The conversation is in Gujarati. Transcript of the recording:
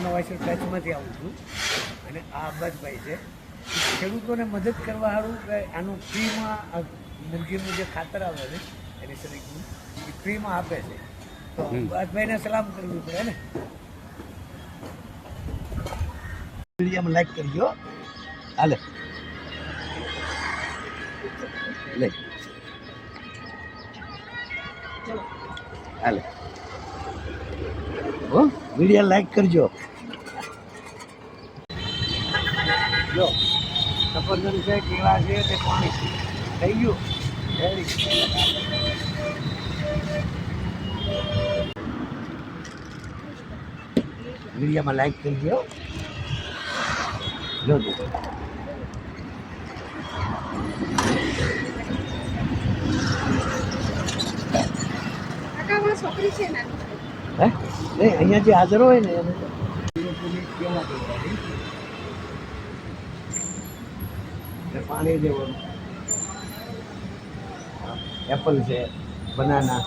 નવાસર કચ્છમાંથી આવું છું અને આ અબ્બાસભાઈ છે. ખેડૂતોને મદદ કરવા સારું કે આનું ફ્રીમાં નમકીનનું જે ખાતર આવે છે એની શરીરનું એ ફ્રીમાં આપે છે. તો અબ્બાસભાઈને સલામ કરવી પડે ને. વિડીયોમાં લાઈક કરજો. હાલે લે હાલે હો વિડીયો લાઈક કરજો. જો સફરજન છે, કેળા છે, તે પાણી થઈ ગયું. વિડીયોમાં લાઈક કરજો. જો છોકરી છે ને હે નહીં અહીંયા જે હાજર હોય ને એને પાણી દેવાનું. એપલ છે, બનાના